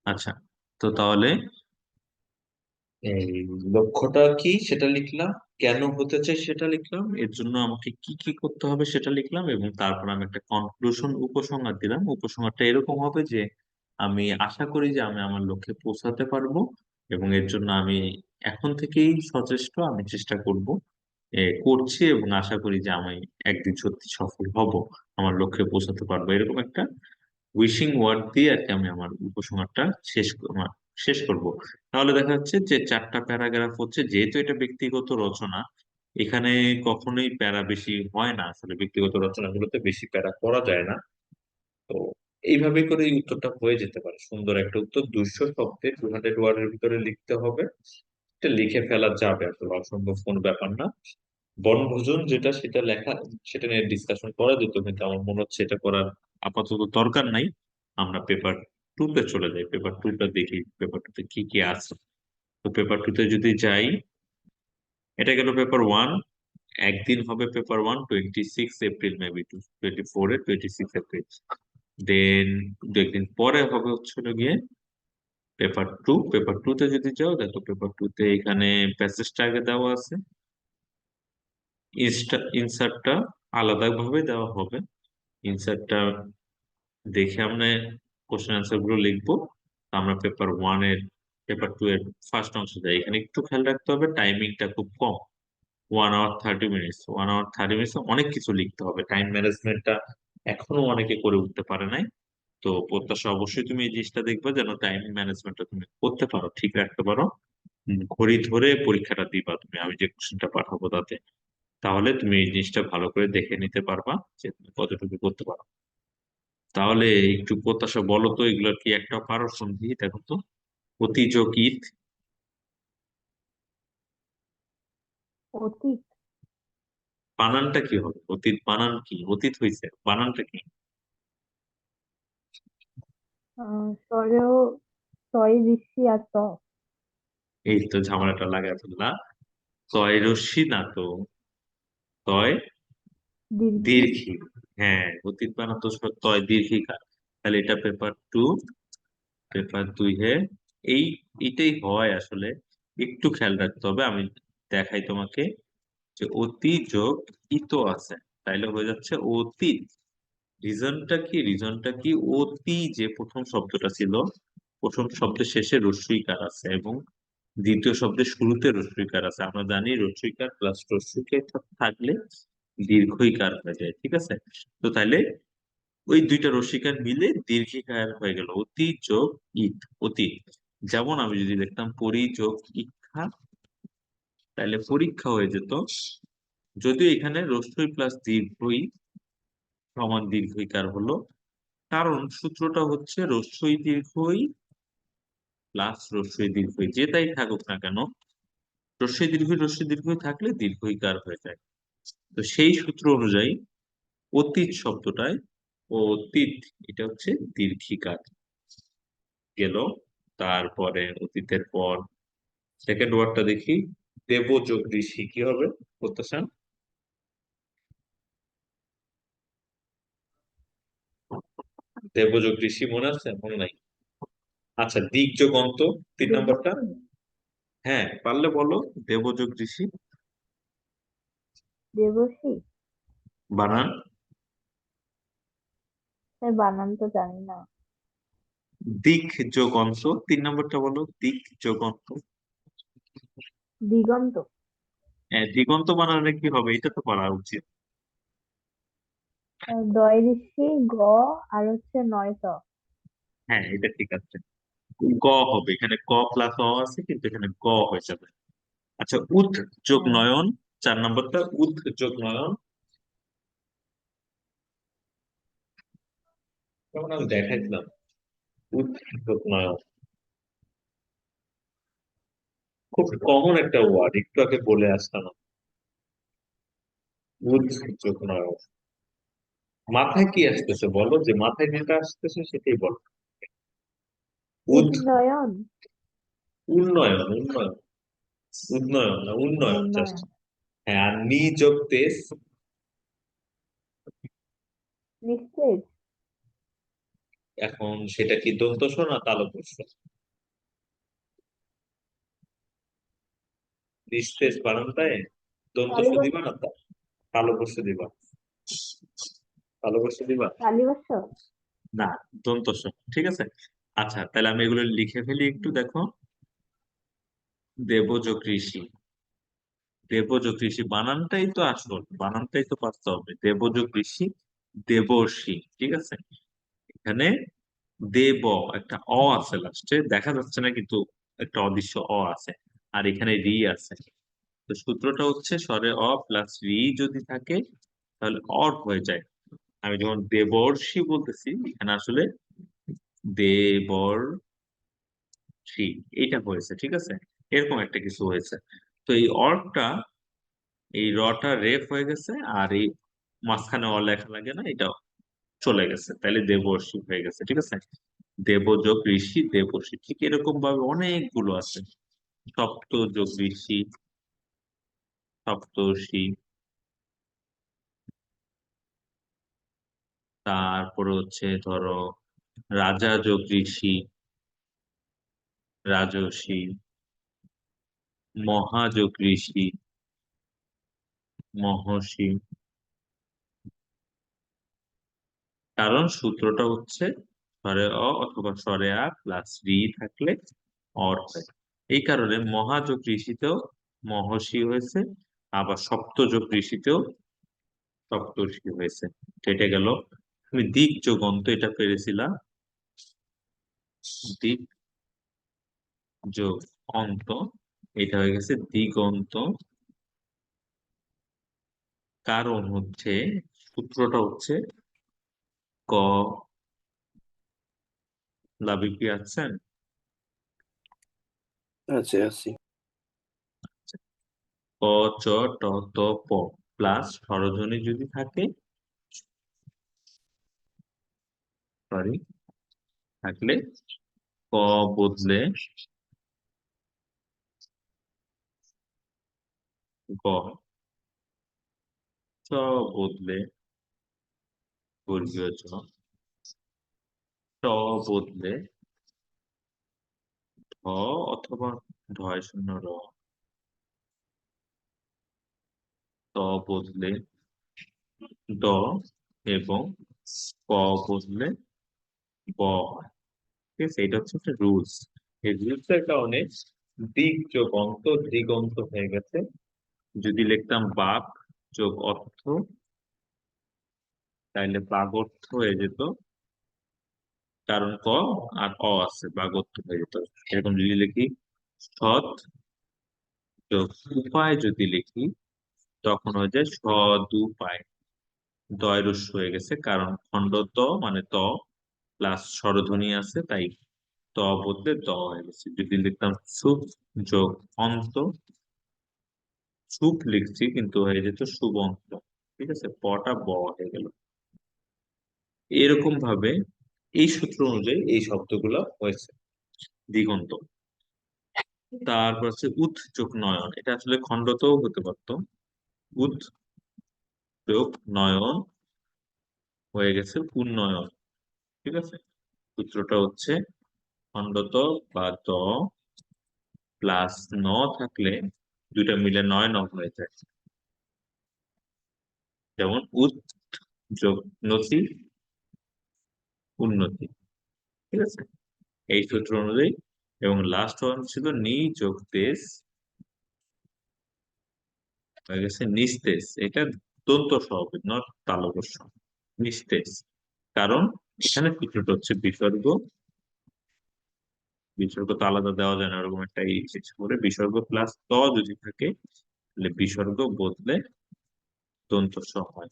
আচ্ছা, তো তাহলে এই লক্ষ্যটা কি সেটা লিখলাম, কেন হতে চাই সেটা লিখলাম, এর জন্য আমাকে কি কি করতে হবে সেটা লিখলাম, এবং তারপর আমি একটা কনক্লুশন উপসংহার দিলাম। উপসংহারটা এরকম হবে যে আমি আশা করি যে আমি আমার লক্ষ্যে পৌঁছাতে পারবো, এবং এর জন্য আমি এখন থেকেই সচেষ্ট, আমি চেষ্টা করব, করছি, এবং আশা করি যে আমি একদিন সত্যি সফল হব, আমার লক্ষ্যে পৌঁছাতে পারবো, এরকম একটা উইশিং ওয়ার্ড দিয়ে আর কি আমি আমার উপসংহারটা শেষ করব। তাহলে দেখা যাচ্ছে যে চারটা প্যারাগ্রাফ হচ্ছে, যেহেতু এটা ব্যক্তিগত রচনা, এখানে কখনোই প্যারা বেশি হয় না, আসলে ব্যক্তিগত রচনাগুলোতে বেশি প্যারা করা যায় না। তো এইভাবে করে এই উত্তরটা হয়ে যেতে পারে, সুন্দর একটা উত্তর। 200 শব্দে 200 ওয়ার্ডের ভিতরে লিখতে হবে। এটা লিখে ফেলা যাবে, আসলে অসম্ভব কোনো ব্যাপার না। বনভোজন যেটা, সেটা লেখা, সেটা নিয়ে ডিসকাশন করা যেত, কিন্তু আমার মনে হচ্ছে এটা করার আপাতত দরকার নাই। আমরা পেপার টু তে চলে যাই, পেপার টু টা দেখি পেপার টু তে কি কি আছে। তো পেপার টু তে যদি যাই, এটা গেল পেপার ওয়ান। একদিন হবে পেপার ওয়ান 26 এপ্রিল, মেবি 24-এ 26 এপ্রিল। দেন দু একদিন পরে হবে হচ্ছে হলো গিয়ে পেপার টু। পেপার টু তে যদি যাও, দেখো পেপার টু তে এখানে প্যাসেজটা আগে দেওয়া আছে, ইনসার্টটা আলাদা ভাবে দেওয়া হবে। ইনসার্টটা দেখে আমরা কোশ্চেন আনসার গুলো লিখবো। আমরা পেপার ওয়ান এর, পেপার টু এর ফার্স্ট অংশ যাই। এখানে একটু খেয়াল রাখতে হবে, টাইমিংটা খুব কম, 1 আওয়ার 30 মিনিটস। 1 আওয়ার 30 মিনিটস অনেক কিছু লিখতে হবে, টাইম ম্যানেজমেন্টটা এখনো অনেকে করে উঠতে পারে নাই। তো প্রত্যাশা অবশ্যই তুমি এই জিনিসটা দেখবে যেন টাইম ম্যানেজমেন্টটা তুমি করতে পারো, ঠিক রাখতে পারো। ঘড়ি ধরে পরীক্ষাটা দিবা তুমি, আমি যে কোশ্চেনটা পাঠাবো তাতে। তাহলে তুমি এই জিনিসটা ভালো করে দেখে নিতে পারবা যে তুমি কতটুকু করতে পারো। তাহলে একটু প্রত্যাশা বলো তো, এগুলোর কি একটা পারো সন্ধি দেখো তো। অতিযোগ ঈদ, অতীত। বানানটা কি হবে? অতীত বানান কি? অতীত হয়েছে, বানানটা কি? স্বরেও তয় ঋষি আর ত। এই তো ঝামেলাটা লাগাই ফেললা। তয় রশ্মি না তো, তয় দীর্ঘি। দীর্ঘি। হ্যাঁ, অতীত বানান তো তয় দীর্ঘিকার। তাহলে এটা পেপার টু। পেপার দুই হে এই এটাই হয় আসলে, একটু খেয়াল রাখতে হবে। আমি দেখাই তোমাকে যে অতি যোগ ইতো আছে, তাইলে হয়ে যাচ্ছে অতীত। রিজনটা কি, অতি যে প্রথম শব্দটা ছিল, প্রথম শব্দের শেষে রস্বইকার আছে, এবং দ্বিতীয় শব্দের শুরুতে রস্বইকার আছে। আমরা জানি রস্বইকার প্লাস রস্বইকার থাকলে দীর্ঘইকার হয়ে যায়, ঠিক আছে? তো তাইলে ওই দুইটা রস্বইকার মিলে দীর্ঘিকার হয়ে গেল, অতি যোগ ইত, অতীত। যেমন আমি যদি দেখতাম পরি যোগ ইক্ষা, তাহলে পরীক্ষা হয়ে যেত। যদিও এখানে রস্বই প্লাস দীর্ঘই সমান দীর্ঘইকার হলো, কারণ সূত্রটা হচ্ছে রস্বই দীর্ঘই প্লাস রস্বই দীর্ঘই, যেটাই থাকুক না কেন, রস্বই দীর্ঘই থাকলে দীর্ঘইকার হয়ে যায়। তো সেই সূত্র অনুযায়ী অতীত শব্দটায়, অতীত, এটা হচ্ছে দীর্ঘিকার গেল। তারপরে অতীতের পর সেকেন্ড ওয়ার্ডটা দেখি, দেব যোগ ঋষি কি হবে প্রত্যাশা? দেব যোগ ঋষি মনে আছে? মনে নাই? আচ্ছা, দিক যোগ অন্ত, 3 নম্বরটা। দেবশ্রী। হ্যাঁ, পারলে বলো। দেব যোগ ঋষি দেবশ্রী। বানান। তাই বানান তো জানি না। দিক যোগ অন্ত, 3 নম্বরটা বলো, দিক যোগ অন্ত। দিগন্ত। হ্যাঁ, দিগন্ত বানানে কি হবে, এটা তো করা উচিত। দয় ঋষি গ, আর হচ্ছে নয় ত। হ্যাঁ, এটা ঠিক আছে। গ হবে, এখানে ক প্লাস অ আছে, কিন্তু এখানে গ হয়ে যাবে। আচ্ছা, উদ যোগ হ্যাঁ। নয়ন, 4 নম্বরটা, উদ যোগ নয়ন। যেমন আমি দেখাইছিলাম, উদ যোগ নয়ন খুব কমন একটা ওয়ার্ড, একটু আগে বলে আসলাম। উদ যোগ নয়ন, মাথায় কি আসতেছে বলো, যে মাথায় যেটা আসতেছে সেটাই বলো। উদ, উন্নয়ন। উন্নয়ন, উন্নয়ন, উন্নয়ন না উন্নয়ন জাস্ট। উন্নয়ন। হ্যাঁ, আর নি যোগ তেজ। নিস্তেজ। এখন সেটা কি দন্ত স না তালব্য শ? নিস্তেজ বানানটায় দন্ত স তালিবাস দিবা না তালব্য শ দিবা? তালব্য শ দিবা? তালিবাস। না, দন্ত স। ঠিক আছে। আচ্ছা, তাহলে আমি এগুলো লিখে ফেলি একটু, দেখো। দেবজ কৃষি। দেবজ কৃষি বানানটাই তো আসল, বানানটাই তো পারতে হবে। দেবজ কৃষি, দেবর্ষি। ঠিক আছে। এখানে দেব, একটা অ আছে লাস্টে, দেখা যাচ্ছে না কিন্তু একটা অদৃশ্য অ আছে। আর এখানে রি আছে। তো সূত্রটা হচ্ছে স্বরে অ প্লাস রি যদি থাকে তাহলে অর হয়ে যায়। আমি যখন দেবর্ষি বলতেছি, এখানে আসলে দেবর্ষি এইটা হয়েছে। ঠিক আছে। এরকম একটা কিছু হয়েছে। তো এই অর্কটা, এই রটা রেফ হয়ে গেছে, আর এই মাঝখানে অ লেখা লাগে না, এটা চলে গেছে, তাহলে দেবর্ষি হয়ে গেছে। ঠিক আছে। দেবজ ঋষি দেবর্ষি, ঠিক এরকম ভাবে অনেকগুলো আছে। সপ্ত যোগ ঋষি, সপ্তর্ষি, তারপরে হচ্ছে ধরো রাজা যোগ ঋষি, রাজর্ষি, মহাযোগ ঋষি, মহর্ষি। কারণ সূত্রটা হচ্ছে স্বরে অ অথবা স্বরে আ প্লাস রি থাকলে অর হয়। এই কারণে মহাযোগ ঋষিতেও মহর্ষি হয়েছে, আবার সপ্তযোগ ঋষিতেও সপ্তর্ষি হয়েছে। কেটে গেল। তুমি দিক যোগ অন্ত এটা পেরেছিলাম। দিক যোগ অন্ত, এটা হয়ে গেছে দিগন্ত। কারণ হচ্ছে সূত্রটা হচ্ছে ক, লাভিকি আছেন, আছে আছি। ক চ ট ত প প্লাস স্বরধ্বনি যদি থাকে, সরি, থাকলে ক বদলে গ, চ বদলে বর্গীয় চ, ট বদলে ধ অথবা ধয় শূন্য র, ত বদলে ড, এবং ক বদলে ব হয়। ঠিক আছে। এটা হচ্ছে একটা রুলস। এই রুলস এর কারণে দিক যোগ অন্ত দিগন্ত হয়ে গেছে। যদি লিখতাম বাক যোগ অর্থ, তাইলে বাগর্থ হয়ে যেত। কারণ ক আর অ আছে, বাগর্থ হয়ে যেত। এরকম যদি লিখি সৎ যোগ উপায়, যদি লিখি তখন হয়ে যায় সদুপায়। দয় রস্য হয়ে গেছে, কারণ খণ্ড ত মানে ত প্লাস স্বরধ্বনি আছে, তাই ত বদলে দ হয়ে গেছে। যদি লিখতাম সুপ যোগ অন্ত, সুপ লিখছি কিন্তু হয়ে যেত সুবন্ত। ঠিক আছে। পটা ব হয়ে গেল। এরকম ভাবে এই সূত্র অনুযায়ী এই শব্দগুলো হয়েছে। দিগন্ত। তারপর হচ্ছে উৎ যোগ নয়ন, এটা আসলে খণ্ডতেও হতে পারতো। উৎ যোগ নয়ন হয়ে গেছে উন্নয়ন। ঠিক আছে। সূত্রটা হচ্ছে খণ্ডত বা দ প্লাস ন থাকলে দুইটা মিলে নয় ন হয়ে যায়। যেমন উৎ যোগ নতি, উন্নতি। ঠিক আছে। এই সূত্র অনুযায়ী। এবং লাস্ট ওয়ান ছিল নি যোগ তেজ, হয়ে গেছে নিস্তেজ। এটা দন্ত স হবে, নট তালব্য শ। নিস্তেজ। কারণ এখানে সূত্রটা হচ্ছে বিসর্গ। বিসর্গ তো আলাদা দেওয়া যায় না, ওরকম একটা ইচ্ছে করে বিসর্গ প্লাস ত যদি থাকে তাহলে বিসর্গ বদলে দন্ত স হয়।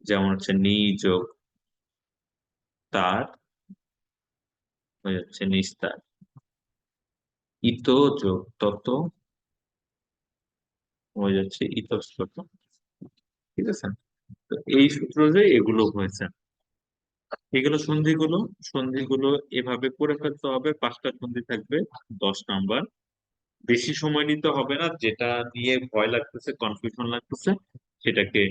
যেমন হচ্ছে নি যোগ তার হয়ে যাচ্ছে নিস্তার। ইত যোগ তত হয়ে যাচ্ছে ইতস্তত। ঠিক আছে। তো এই সূত্র যে এগুলো হয়েছে, এগুলো সন্ধিগুলো, সন্ধিগুলো এভাবে করে ফেলতে হবে। 5টা সন্ধি থাকবে, 10 নাম্বার। বেশি সময় নিতে হবে না। যেটা নিয়ে ভয় লাগতেছে, কনফিউশন লাগতেছে, সেটাকে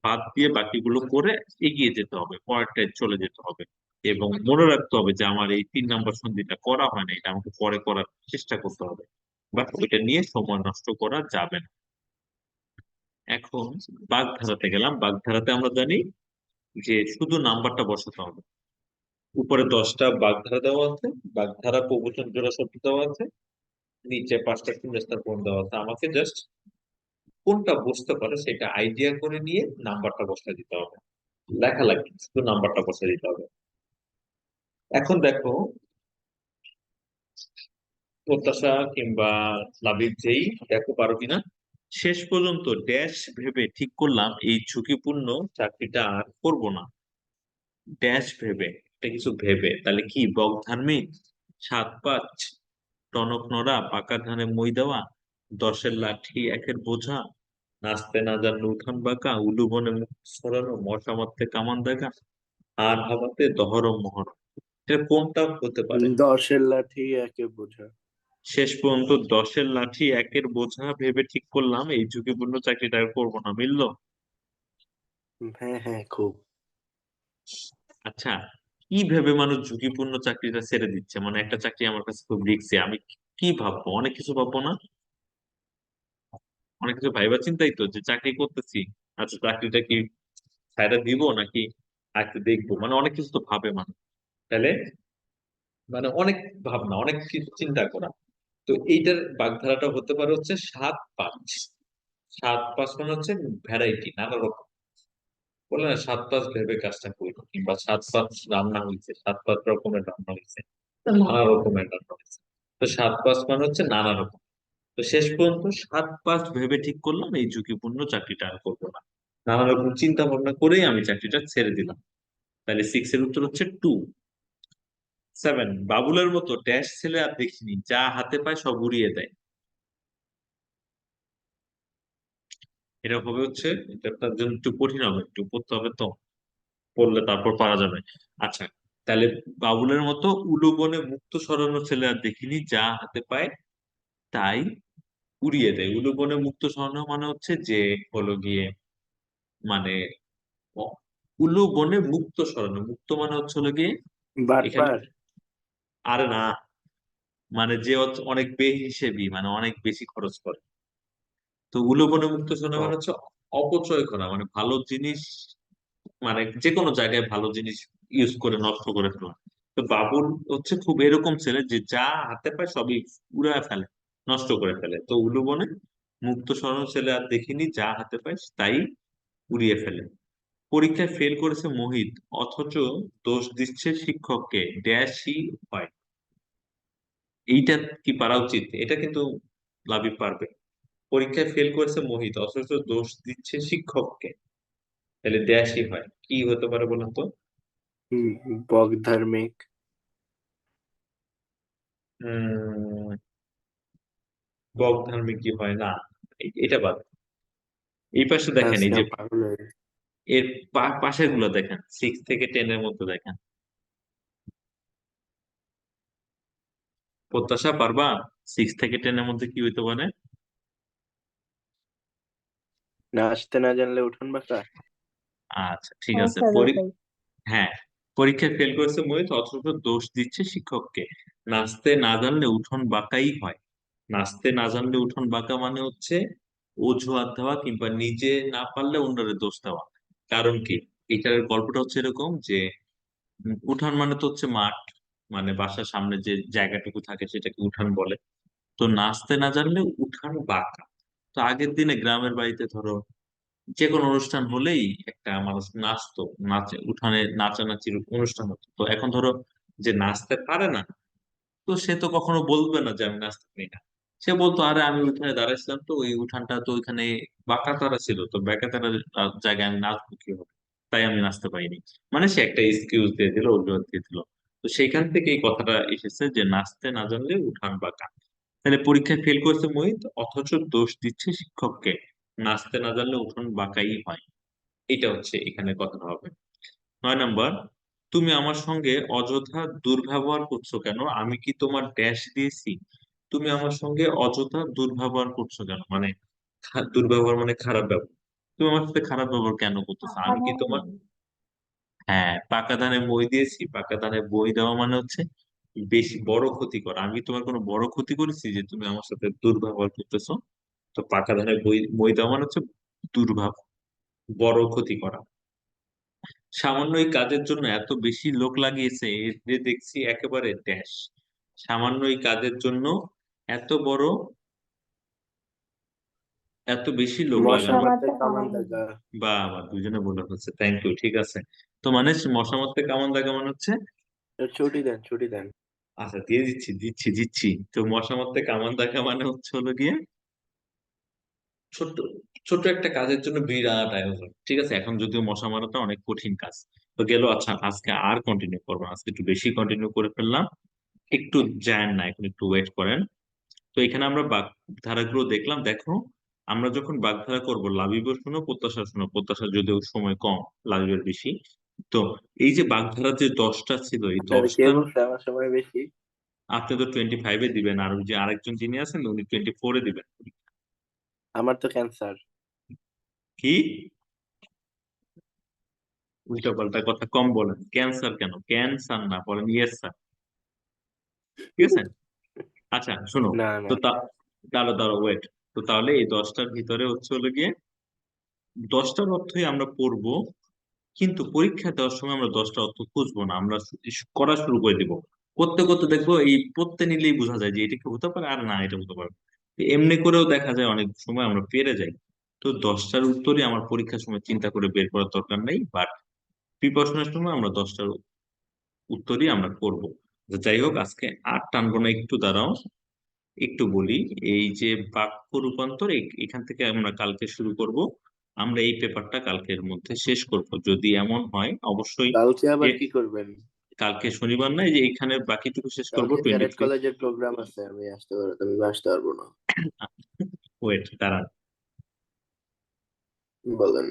বাদ দিয়ে বাকিগুলো করে এগিয়ে যেতে হবে, পরেরটায় চলে যেতে হবে। এবং মনে রাখতে হবে যে আমার এই 3 নাম্বার সন্ধিটা করা হয় না, এটা আমাকে পরে করার চেষ্টা করতে হবে, বাট ওইটা নিয়ে সময় নষ্ট করা যাবে না। এখন বাগধারাতে গেলাম। বাগধারাতে আমরা জানি যে শুধু নাম্বারটা বসাতে হবে। উপরে 10টা বাগধারা দেওয়া আছে, বাগধারা প্রবচন জোড়া শব্দ দেওয়া আছে, নিচে 5টা শূন্যস্থান পূরণ দেওয়া আছে। আমাকে জাস্ট কোনটা বসতে পারে সেটা আইডিয়া করে নিয়ে নাম্বারটা বসায় দিতে হবে। লেখা লাগবে না, শুধু নাম্বারটা বসায় দিতে হবে। এখন দেখো, প্রত্যাশা কিংবা লাবিব যেই দেখো পারো কিনা। শেষ পর্যন্ত ড্যাশ ভেবে ঠিক করলাম এই ঝুঁকিপূর্ণ চাকরিটা আর করবো না। ড্যাশ ভেবে, এটা কিছু ভেবে, তাহলে কি বক ধার্মিক, 7-5, টনক নড়া, পাকা ধানে মই দেওয়া, 10-এর লাঠি 1-এর বোঝা, নাচতে না জানলে উঠান বাঁকা, উলু বনে মুখ ছড়ানো, মশা মারতে কামান দাগা, আর হাওয়াতে দহরম মহরম। এটা কোনটা হতে পারে? 10-এর লাঠি একে বোঝা। শেষ পর্যন্ত 10-এর লাঠি 1-এর বোঝা ভেবে ঠিক করলাম এই ঝুঁকিপূর্ণ চাকরিটা আর করবো না, মিললো? হ্যাঁ হ্যাঁ, খুব। আচ্ছা, কি ভেবে মানুষ ঝুঁকিপূর্ণ চাকরিটা ছেড়ে দিচ্ছে? মানে একটা চাকরি আমার কাছে খুব রিস্কি, আমি কি ভাববো? অনেক কিছু ভাববো না? অনেক কিছু ভাইবা চিন্তাই তো যে চাকরি করতেছি, আচ্ছা চাকরিটা কি ছাইড়া দিব নাকি আজকে দেখবো, মানে অনেক কিছু তো ভাবে মানুষ। তাহলে মানে অনেক ভাবনা, অনেক কিছু চিন্তা করা। তো এইটার বাগধারাটা হতে পারে হচ্ছে 7-5। 7-5 মানে হচ্ছে ভ্যারাইটি, নানা রকম। বলে না 7-5 ভেবে কাজটা করলো, কিংবা 7-5 রান্না হয়েছে, 7-5 রকমের রান্না হয়েছে, নানা রকমের রান্না হয়েছে। তো 7-5 মানে হচ্ছে নানা রকম। তো শেষ পর্যন্ত 7-5 ভেবে ঠিক করলাম এই ঝুঁকিপূর্ণ চাকরিটা আর করবো না। নানা রকম চিন্তা ভাবনা করেই আমি চাকরিটা ছেড়ে দিলাম। তাহলে 6-এর উত্তর হচ্ছে 2। 7, বাবুলের মতো ড্যাশ ছেলে আর দেখিনি, যা হাতে পায় সব উড়িয়ে দেয়। এটা হবে হচ্ছে, এটা তার জন্য একটু কঠিন হবে, একটু পড়তে হবে তো, পড়লে তারপর পারা যাবে। আচ্ছা, তাহলে বাবুলের মতো উলু বনে মুক্ত সরানো ছেলে আর দেখিনি, যা হাতে পায় তাই উড়িয়ে দেয়। উলু বনে মুক্ত সরানো মানে হচ্ছে যে হলো গিয়ে, মানে অ- উলু বনে মুক্ত সরানো, মুক্ত মানে হচ্ছে হলো গিয়ে এখানে, বাটপার। আরে না, মানে যে হচ্ছে অনেক বেহিসেবি, মানে অনেক বেশি খরচ করে। তো উলু বনে মুক্ত সরানো ও, মানে হচ্ছে অপচয় করা, মানে ভালো জিনিস, মানে যে কোনো জায়গায় ভালো জিনিস ইউজ করে নষ্ট করে ফেলা। তো বাবুল হচ্ছে খুব এরকম ছেলে যে যা হাতে পায় সবই উড়ায় ফেলে, নষ্ট করে ফেলে। তো উলু বনে মুক্ত সরানো ছেলে আর দেখিনি, যা হাতে পায় তাই উড়িয়ে ফেলে। পরীক্ষায় ফেল করেছে মোহিত, অথচ দোষ দিচ্ছে শিক্ষককে, ড্যাশই হয়। এইটা কি পারা উচিত? এটা কিন্তু লাবিব পারবে। পরীক্ষায় ফেল করেছে মোহিত, অথচ দোষ দিচ্ছে শিক্ষককে, তাহলে ড্যাশই হয়। কি হতে পারে বলুন তো? বক ধার্মিক। উম বক ধার্মিক কি হয় না? এটা বাদ। এই পাশে দেখেন, এই আজকে যে পাগল হয়ে গেছে। এর পাশের গুলো দেখেন, 6 থেকে 10 এর মধ্যে দেখেন। প্রত্যাশা পারবা? 6 থেকে 10-এর মধ্যে কি হইতে পারে? নাচতে না জানলে উঠোন বাঁকা। আচ্ছা ঠিক আছে, সমস্যা যাচাই। হ্যাঁ, পরীক্ষায় ফেল করেছে মোহিত, অথচ দোষ দিচ্ছে শিক্ষককে। নাচতে না জানলে উঠোন বাঁকাই হয়। নাচতে না জানলে উঠোন বাঁকা মানে হচ্ছে অজুহাত দেওয়া, কিংবা নিজে না পারলে অন্যের দোষ দেওয়া। কারণ কি, এটার গল্পটা হচ্ছে এরকম যে উঠান মানে তো হচ্ছে মাঠ, মানে বাসার সামনে যে জায়গাটুকু থাকে সেটাকে উঠান বলে। তো নাচতে না জানলে উঠান বাঁকা। তো আগের দিনে গ্রামের বাড়িতে ধরো যে কোনো অনুষ্ঠান হলেই একটা মানুষ নাচতো, নাচে উঠানে নাচানাচির অনুষ্ঠান হতো। তো এখন ধরো যে নাচতে পারে না, তো সে তো কখনো বলবে না যে আমি নাচতে পারি না। সে বলতো আরে আমি উঠানে দাঁড়াইছিলাম, তো ওই উঠানটা তো ওইখানে বাঁকা তারা ছিল, তো বাঁকা তারা জায়গায় আমি নাচবো কি হবে, তাই আমি নাচতে পারিনি। মানে সে একটা এক্সকিউজ দিয়ে দিল, অজুহাত দিয়ে দিল। তো সেইখান থেকে এই কথাটা এসেছে যে নাচতে না জানলে উঠান বাঁকা। তাহলে পরীক্ষায় ফেল করেছে মোহিত, অথচ দোষ দিচ্ছে শিক্ষককে। নাচতে না জানলে উঠোন বাঁকাই হয়। এটা হচ্ছে এখানে কথাটা হবে। 9 নাম্বার, তুমি আমার সঙ্গে অযথা দুর্ব্যবহার করছো কেন? আমি কি তোমার ড্যাশ দিয়েছি? তুমি আমার সঙ্গে অযথা দুর্ব্যবহার করছো কেন, মানে দুর্ব্যবহার মানে খারাপ ব্যবহার। তুমি আমার সাথে খারাপ ব্যবহার কেন করতেছো? আমি কি তোমার, সাধারণ। হ্যাঁ, পাকা ধানে মই দিয়েছি। পাকা ধানে বই দেওয়া মানে হচ্ছে বেশি বড় ক্ষতি করা। আমি তোমার কোনো বড় ক্ষতি করেছি যে তুমি আমার সাথে দুর্ব্যবহার করতেছো? তো পাকা ধানে মই দেওয়া মানে হচ্ছে দুর্ভাব, বড় ক্ষতি করা। সামান্য এই কাজের জন্য এত বেশি লোক লাগিয়েছে, এর যে দেখছি একেবারে ড্যাশ। সামান্য এই কাজের জন্য এত বড়, এত বেশি লোক মশা লাগানো। মারতে মশামাতে কামান কামান দাগা। বা আমার দুজনে বলে হচ্ছে, থ্যাংক ইউ, ঠিক আছে। তো মানে মশা মারতে কামান দাগা মানে হচ্ছে, ছুটি দেন, ছুটি দেন। আচ্ছা দিয়ে দিচ্ছি দিচ্ছি দিচ্ছি। তো মশা মারতে কামান দাগা মানে হচ্ছে হলো গিয়ে ছোট্ট ছোট্ট একটা কাজের জন্য বিরাট আয়োজন। ঠিক আছে, এখন যদিও মশা মারাটা অনেক কঠিন কাজ। তো গেল, আচ্ছা আজকে আর কন্টিনিউ করবো না, আজকে একটু বেশি কন্টিনিউ করে ফেললাম। একটু যান না, এখন একটু ওয়েট করেন। তো এখানে আমরা বাগধারাগুলো দেখলাম, দেখো। আমরা যখন বাগধারা করব, লাবিবের শোনো, প্রত্যাশা শোনো। প্রত্যাশা যদিও সময় কম, লাবিবের বেশি। তো এই যে বাগধারা যে 10টা ছিল, এই আপনার কে 10টার, বলছে আমার সময় বেশি? আপনি তো 25-এ দিবেন, আর ওই যে আরেকজন যিনি আছেন উনি 24-এ দিবেন। আমার তো ক্যান্সার। কি উল্টা পাল্টা কথা কম বলেন। ক্যান্সার কেন, ক্যান্সার না, বলেন ইয়েস স্যার। ঠিক আছে। আচ্ছা শোনো। না তো না। দাঁড়ো দাঁড়ো ওয়েট। তো তাহলে এই 10টার ভিতরে হচ্ছে হলো গিয়ে 10টার অর্থই আমরা পড়বো, কিন্তু পরীক্ষা দেওয়ার সময় আমরা 10টা অর্থ খুঁজবো না, আমরা করা শুরু করে দিব। করতে করতে দেখবো এই পড়তে নিলেই বোঝা যায় যে এটা কি হতে পারে, আর না এটা হতে পারে না। এমনি করেও দেখা যায় অনেক সময় আমরা পেরে যাই। তো 10টার উত্তরই আমার পরীক্ষার সময় চিন্তা করে বের করার দরকার নেই, বাট প্রিপারেশনের সময় আমরা 10টার উত্তরই আমরা করব। তো যাই হোক, আজকে আর টানবো না, একটু দাঁড়াও। একটু বলি, এই যে বাক্য রূপান্তর, এখান থেকে আমরা কালকে শুরু করব। আমরা এই পেপারটা কালকের মধ্যে শেষ করব, যদি এমন হয় অবশ্যই। কালকে আবার এ, কি করবেন? কালকে শনিবার নাই যে এখানে বাকিটুকু শেষ করব কালকে ক্যাডেট 23। কলেজের প্রোগ্রাম আছে, আমি আসতে পারবো, আমি আসতে পারবো না। ওয়েট, দাঁড়ান। বলেন।